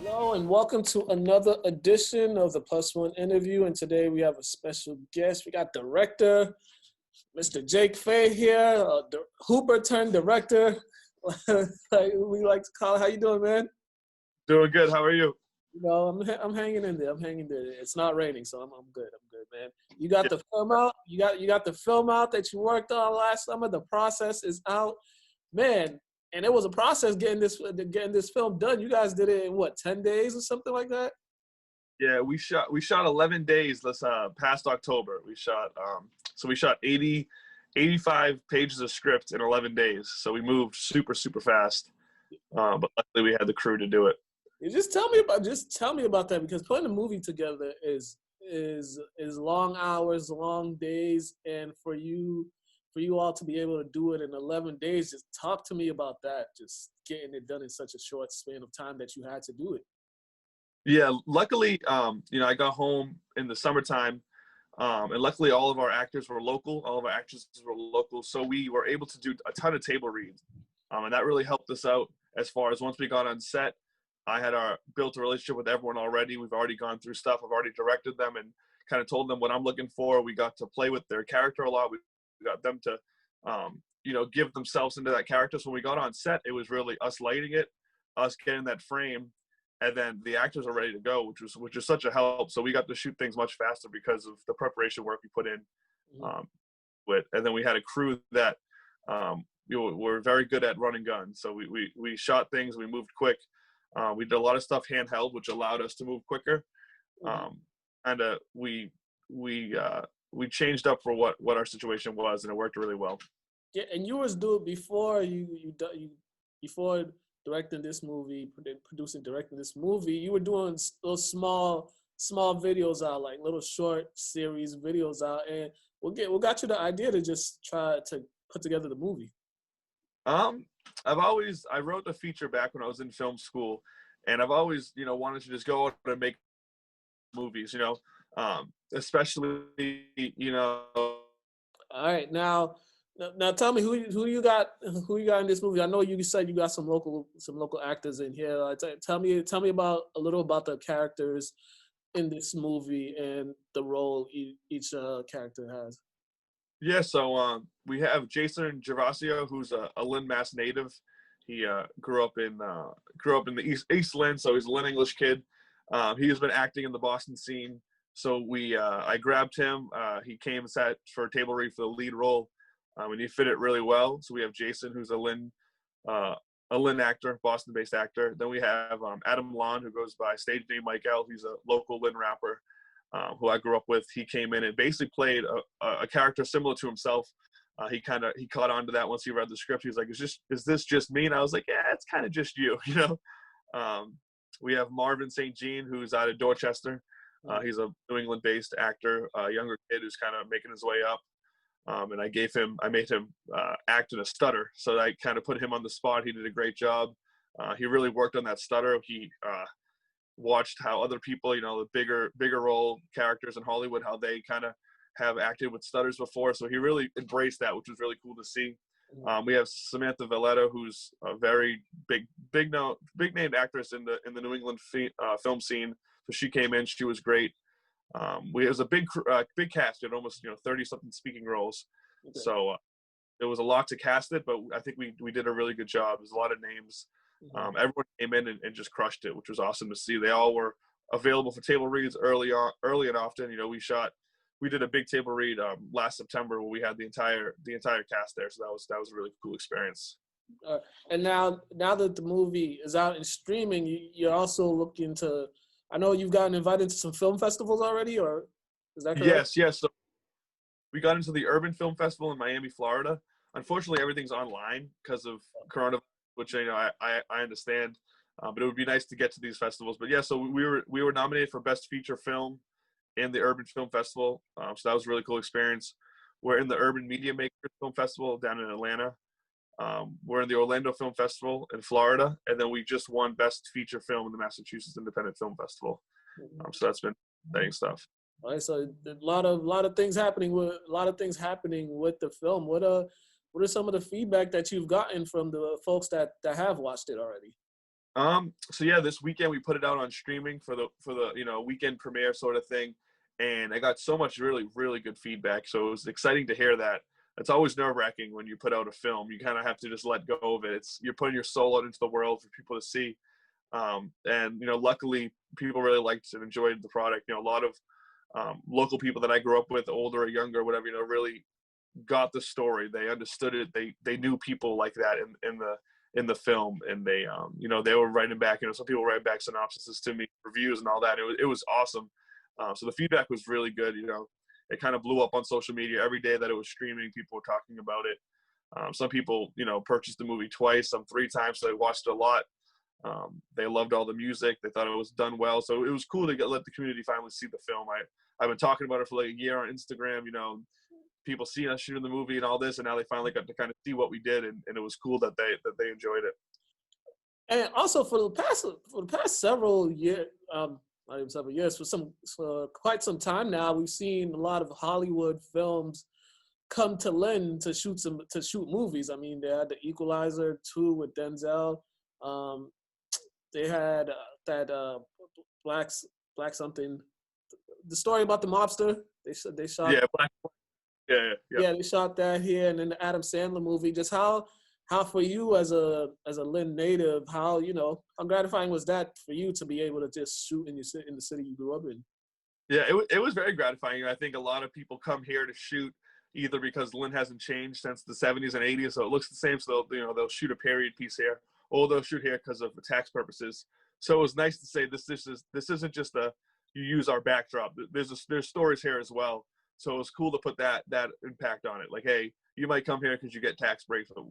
Hello and welcome to another edition of the Plus One interview. And today we have a special guest. We got director, Mr. Jake Fay here, Hooper turned director. Like we like to call it. How you doing, man? Doing good. How are you? You know, I'm hanging in there. I'm hanging there. It's not raining, so I'm good. I'm good, man. You got Yeah. the film out. You got the film out that you worked on last summer. The process is out, man. And it was a process getting this film done. You guys did it in what, 10 days or something like that? Yeah, we shot 11 days this past October. We shot 85 pages of script in 11 days. So we moved super fast. But luckily we had the crew to do it. You just tell me about that, because putting a movie together is long hours, long days, and for you all to be able to do it in 11 days, just talk to me about that. Just getting it done in such a short span of time that you had to do it. Yeah, luckily, I got home in the summertime, and luckily all of our actors were local. All of our actresses were local, so we were able to do a ton of table reads, and that really helped us out as far as once we got on set. I had built a relationship with everyone already. We've already gone through stuff. I've already directed them and kind of told them what I'm looking for. We got to play with their character a lot. We got them to, give themselves into that character. So when we got on set, it was really us lighting it, us getting that frame, and then the actors are ready to go, which is such a help. So we got to shoot things much faster because of the preparation work we put in. And then we had a crew that were very good at running guns. So we shot things. We moved quick. We did a lot of stuff handheld, which allowed us to move quicker. We changed up for what our situation was, and it worked really well. Yeah, and you was doing before before directing this movie, directing this movie. You were doing those small videos out, like little short series videos out, and what got you the idea to just try to put together the movie? I wrote the feature back when I was in film school, and I've always, wanted to just go out and make movies, especially, All right, now tell me who you got in this movie. I know you said you got some local actors in here. Tell me about a little about the characters in this movie and the role each character has. Yeah, so we have Jason Gervasio, who's a Lynn, Mass native. He grew up in the East Lynn, so he's a Lynn English kid. He has been acting in the Boston scene, so I grabbed him. He came and sat for a table read for the lead role, and he fit it really well. So we have Jason, who's a Lynn actor, Boston-based actor. Then we have Adam Lon, who goes by stage name Mike L. He's a local Lynn rapper. Who I grew up with. He came in and basically played a character similar to himself. He caught on to that once he read the script. He was like, is this just me? And I was like, yeah, it's kind of just you, We have Marvin St. Jean, who's out of Dorchester. He's a New England-based actor, a younger kid who's kind of making his way up. And I made him act in a stutter. So I kind of put him on the spot. He did a great job. He really worked on that stutter. He watched how other people, the bigger role characters in Hollywood, how they kind of have acted with stutters before. So he really embraced that, which was really cool to see. We have Samantha Valletta, who's a very big named actress in the New England film scene. So she came in, she was great. It was a big cast. We had almost 30 something speaking roles. Okay. So it was a lot to cast it, but I think we did a really good job. There's a lot of names. Everyone came in and just crushed it, which was awesome to see. They all were available for table reads early and often. We did a big table read last September where we had the entire cast there. So that was a really cool experience. And now that the movie is out and streaming, you're also looking to. I know you've gotten invited to some film festivals already, or is that correct? Yes. So we got into the Urban Film Festival in Miami, Florida. Unfortunately, everything's online because of coronavirus, which I understand, but it would be nice to get to these festivals. But yeah, so we were nominated for Best Feature Film in the Urban Film Festival, so that was a really cool experience. We're in the Urban Media Makers Film Festival down in Atlanta. We're in the Orlando Film Festival in Florida, and then we just won Best Feature Film in the Massachusetts Independent Film Festival. So that's been exciting stuff. All right, so a lot of things happening with the film. What are some of the feedback that you've gotten from the folks that have watched it already? So yeah, this weekend we put it out on streaming for the weekend premiere sort of thing, and I got so much really really good feedback. So it was exciting to hear that. It's always nerve wracking when you put out a film. You kind of have to just let go of it. You're putting your soul out into the world for people to see, and luckily people really liked and enjoyed the product. A lot of local people that I grew up with, older or younger, whatever, really got the story. They understood it. They knew people like that in the film, and they were writing back. Some people write back synopsises to me, reviews and all that. It was awesome. So the feedback was really good. It kind of blew up on social media every day that it was streaming. People were talking about it. Some people purchased the movie twice, some 3 times. So they watched it a lot. They loved all the music. They thought it was done well. So it was cool to let the community finally see the film. I've been talking about it for like a year on Instagram. People seeing us shooting the movie and all this, and now they finally got to kind of see what we did, and it was cool that they enjoyed it. And also for the past several years, not even several years, for quite some time now, we've seen a lot of Hollywood films come to Lynn to shoot movies. I mean, they had The Equalizer 2 with Denzel. They had that black something. The story about the mobster. They shot. Yeah, Black. Yeah. They shot that here, and then the Adam Sandler movie. Just how for you as a Lynn native, how gratifying was that for you to be able to just shoot in the city you grew up in? Yeah, it was very gratifying. I think a lot of people come here to shoot either because Lynn hasn't changed since the 70s and 80s, so it looks the same. So they'll shoot a period piece here, or they'll shoot here because of tax purposes. So it was nice to say this isn't just you use our backdrop. There's stories here as well. So it was cool to put that impact on it. Like, hey, you might come here because you get tax breaks, but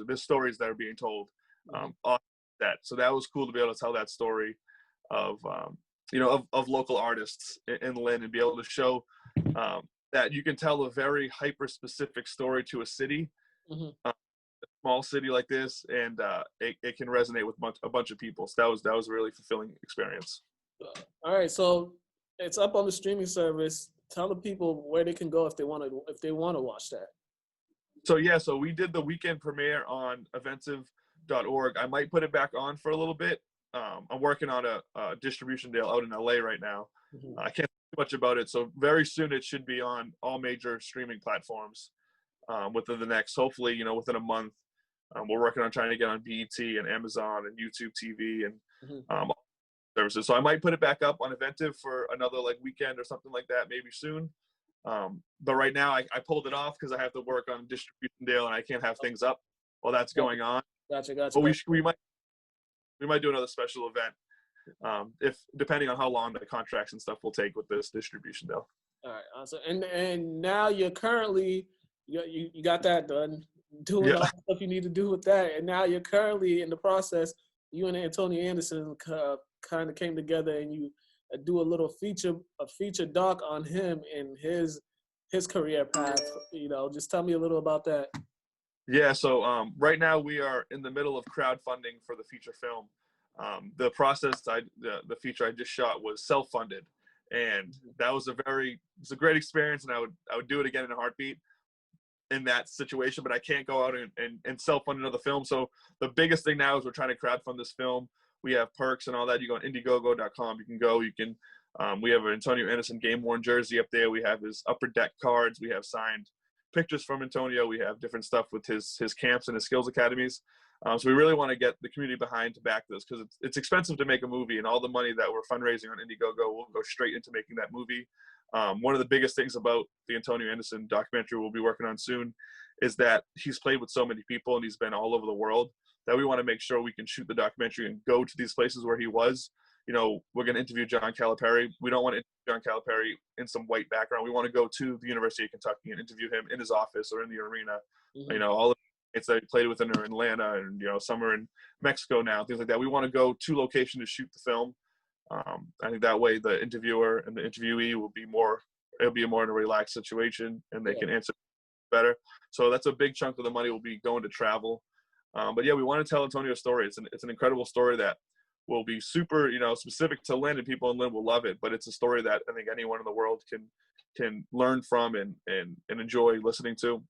there's stories that are being told on that. So that was cool to be able to tell that story of local artists in Lynn, and be able to show that you can tell a very hyper specific story to a city, a small city like this, and it can resonate with a bunch of people. So that was a really fulfilling experience. All right, so it's up on the streaming service. Tell the people where they can go if they want to watch that. So we did the weekend premiere on eventive.org. I might put it back on for a little bit. I'm working on a distribution deal out in LA right now. I can't say much about it. So very soon it should be on all major streaming platforms within the next, hopefully, within a month. We're working on trying to get on BET and Amazon and YouTube TV and services. So I might put it back up on Eventive for another weekend or something like that, maybe soon. But right now I pulled it off because I have to work on distribution deal, and I can't have things up while that's going on. Gotcha. But we might do another special event, if depending on how long the contracts and stuff will take with this distribution deal. All right, awesome. And now you're currently you got that done, doing all the stuff you need to do with that, and now you're currently in the process. You and Antonio Anderson kind of came together, and you do a little feature doc on him and his career path. Just tell me a little about that. Yeah, so right now we are in the middle of crowdfunding for the feature film. The process, the feature I just shot was self-funded, and that was a great experience, and I would do it again in a heartbeat in that situation, but I can't go out and self-fund another film. So the biggest thing now is we're trying to crowdfund this film. We have perks and all that. You go on Indiegogo.com. We have an Antonio Anderson game-worn jersey up there. We have his Upper Deck cards. We have signed pictures from Antonio. We have different stuff with his camps and his skills academies. So we really want to get the community behind to back this, because it's expensive to make a movie, and all the money that we're fundraising on Indiegogo will go straight into making that movie. One of the biggest things about the Antonio Anderson documentary we'll be working on soon is that he's played with so many people and he's been all over the world, that we want to make sure we can shoot the documentary and go to these places where he was. We're going to interview John Calipari. We don't want to interview John Calipari in some white background. We want to go to the University of Kentucky and interview him in his office or in the arena. All of it's that he played with in Atlanta, and some are in Mexico now, things like that. We want to go to location to shoot the film. I think that way the interviewer and the interviewee will be more in a relaxed situation, and they can answer better. So that's a big chunk of the money will be going to travel. But yeah, we want to tell Antonio's story. It's an incredible story that will be super, specific to Lynn, and people in Lynn will love it. But it's a story that I think anyone in the world can learn from and enjoy listening to.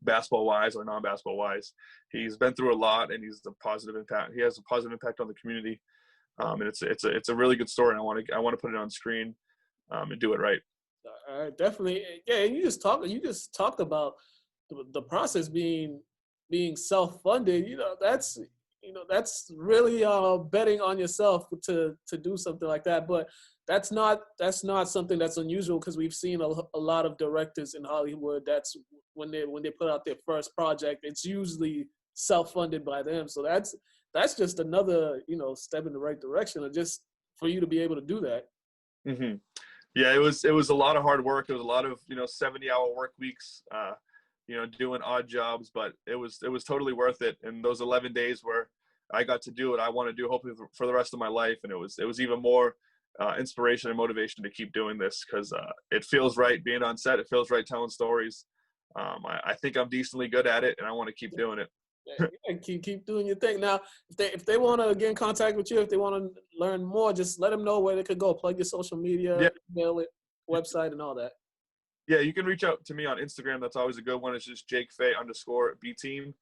basketball wise or non-basketball wise. He's been through a lot, and he's a positive impact. He has a positive impact on the community, and it's a really good story. And I want to put it on screen and do it right. All right, definitely. Yeah, and you just talked about the process being self-funded. That's really betting on yourself to do something like that. But that's not something that's unusual, because we've seen a lot of directors in Hollywood. That's when they put out their first project, it's usually self-funded by them. So that's just another step in the right direction, and just for you to be able to do that. Mm-hmm. Yeah, it was a lot of hard work. It was a lot of 70-hour work weeks, doing odd jobs, but it was totally worth it. And those 11 days where I got to do what I want to do, hopefully for the rest of my life, and it was even more inspiration and motivation to keep doing this, because it feels right being on set. It feels right telling stories. I think I'm decently good at it, and I want to keep doing it. Yeah, keep doing your thing. Now, if they want to get in contact with you, if they want to learn more, just let them know where they could go. Plug your social media, email it, website, and all that. Yeah, you can reach out to me on Instagram. That's always a good one. It's just JakeFay_BTeam.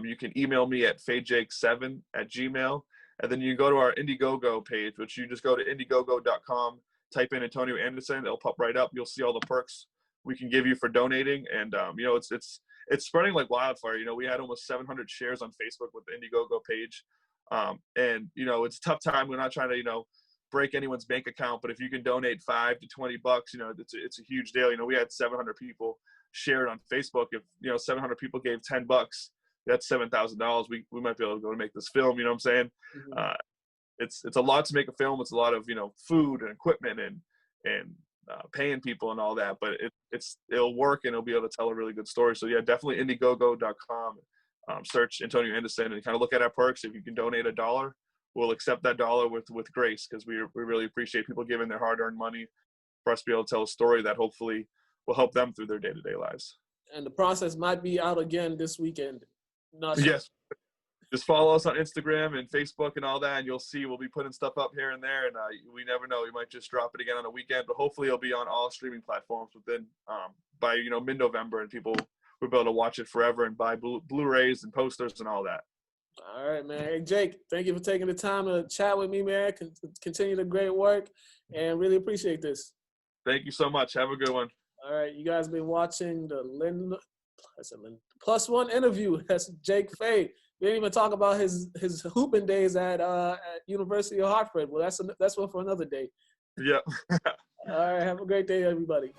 You can email me at fayjake7@gmail. And then you go to our Indiegogo page, which you just go to indiegogo.com, type in Antonio Anderson. It'll pop right up. You'll see all the perks we can give you for donating. And, it's spreading like wildfire. We had almost 700 shares on Facebook with the Indiegogo page. And, it's a tough time. We're not trying to, break anyone's bank account, but if you can donate $5 to $20, it's a huge deal. We had 700 people share it on Facebook. If 700 people gave $10, that's $7,000. We might be able to go to make this film. You know what I'm saying? Mm-hmm. It's a lot to make a film. It's a lot of food and equipment and paying people and all that. But it'll work, and it'll be able to tell a really good story. So yeah, definitely Indiegogo.com. Search Antonio Anderson and kind of look at our perks. If you can donate $1, we'll accept that dollar with grace, because we really appreciate people giving their hard-earned money for us to be able to tell a story that hopefully will help them through their day-to-day lives. And the process might be out again this weekend. Not sure. Yes. Just follow us on Instagram and Facebook and all that, and you'll see we'll be putting stuff up here and there. And we never know, we might just drop it again on a weekend, but hopefully it'll be on all streaming platforms within by mid-November, and people will be able to watch it forever and buy Blu-rays and posters and all that. All right, man. Hey, Jake, thank you for taking the time to chat with me, man. Continue the great work, and really appreciate this. Thank you so much. Have a good one. All right, you guys been watching the Lynn Plus One interview. That's Jake Fay. We didn't even talk about his hooping days at University of Hartford. Well, that's one for another day. Yeah. All right, have a great day, everybody.